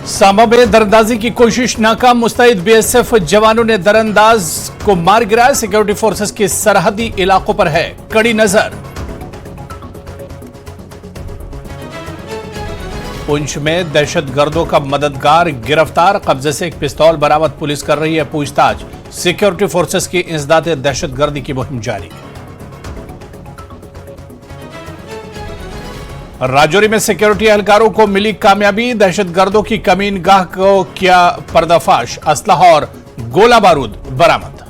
सांबा में दरअंदाजी की कोशिश नाकाम, मुस्तैद बीएसएफ जवानों ने दरअंदाज को मार गिराया। सिक्योरिटी फोर्सेस के सरहदी इलाकों पर है कड़ी नजर। पुंछ में दहशतगर्दों का मददगार गिरफ्तार, कब्जे से एक पिस्तौल बरामद, पुलिस कर रही है पूछताछ। सिक्योरिटी फोर्सेस की इंसदाद दहशतगर्दी की मुहिम जारी। राजौरी में सिक्योरिटी एहलकारों को मिली कामयाबी, दहशतगर्दों की कमीनगाह को किया पर्दाफाश, असलहा और गोला बारूद बरामद।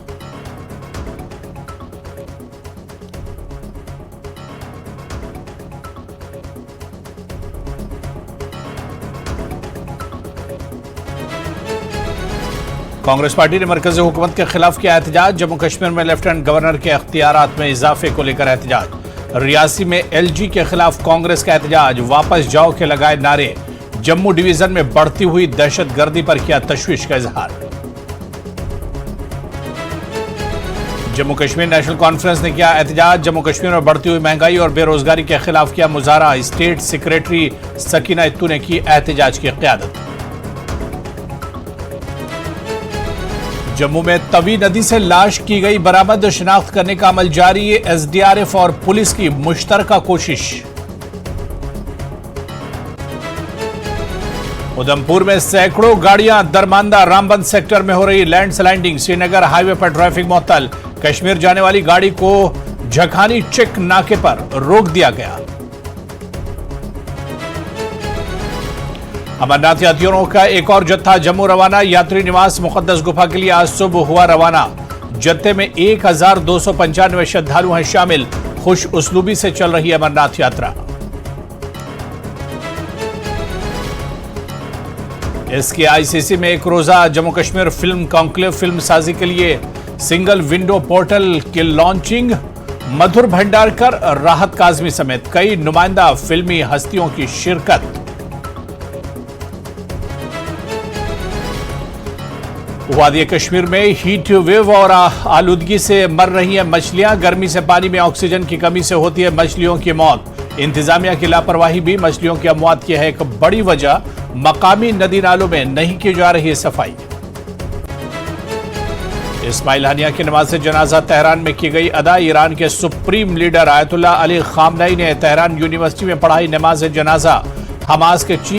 कांग्रेस पार्टी ने मरकजी हुकूमत के खिलाफ किया एहतजाज। जम्मू कश्मीर में लेफ्टिनेंट गवर्नर के अख्तियारात में इजाफे को लेकर एहतजाज। रियासी में एलजी के खिलाफ कांग्रेस का एहतजाज, वापस जाओ के लगाए नारे। जम्मू डिवीजन में बढ़ती हुई दहशतगर्दी पर किया तशवीश का इजहार। जम्मू कश्मीर नेशनल कॉन्फ्रेंस ने किया एहतजाज। जम्मू कश्मीर में बढ़ती हुई महंगाई और बेरोजगारी के खिलाफ किया मुजाहरा। स्टेट सेक्रेटरी सकीना इत्तू ने की एहतजाज की क़यादत। जम्मू में तवी नदी से लाश की गई बरामद, शिनाख्त करने का अमल जारी। एसडीआरएफ और पुलिस की मुश्तरका कोशिश। उधमपुर में सैकड़ों गाड़ियां दरमांदा रामबंद सेक्टर में हो रही लैंडस्लाइडिंग। श्रीनगर हाईवे पर ट्रैफिक मुअत्तल, कश्मीर जाने वाली गाड़ी को झखानी चेक नाके पर रोक दिया गया। अमरनाथ यात्रियों का एक और जत्था जम्मू रवाना। यात्री निवास मुकद्दस गुफा के लिए आज सुबह हुआ रवाना। जत्थे में 1295 श्रद्धालु हैं शामिल। खुश उसलूबी से चल रही अमरनाथ यात्रा। इसके आईसीसी में एक रोजा Jammu Kashmir film conclave film साजी के लिए सिंगल विंडो पोर्टल की लॉन्चिंग। मधुर भंडारकर, राहत काजमी समेत कई नुमाइंदा फिल्मी हस्तियों की शिरकत। वादी कश्मीर में हीट वेव और आलूदगी से मर रही हैं मछलियां। गर्मी से पानी में ऑक्सीजन की कमी से होती है मछलियों की मौत। इंतजामिया की लापरवाही भी मछलियों की अमवात की है एक बड़ी वजह। मकामी नदी नालों में नहीं की जा रही है सफाई। इस्माइल हानिया की नमाज जनाजा तेहरान में की गई अदा। ईरान के सुप्रीम लीडर आयतुल्लाह अली खामनई ने तेहरान यूनिवर्सिटी में पढ़ाई नमाज जनाजा। हमास के चीफ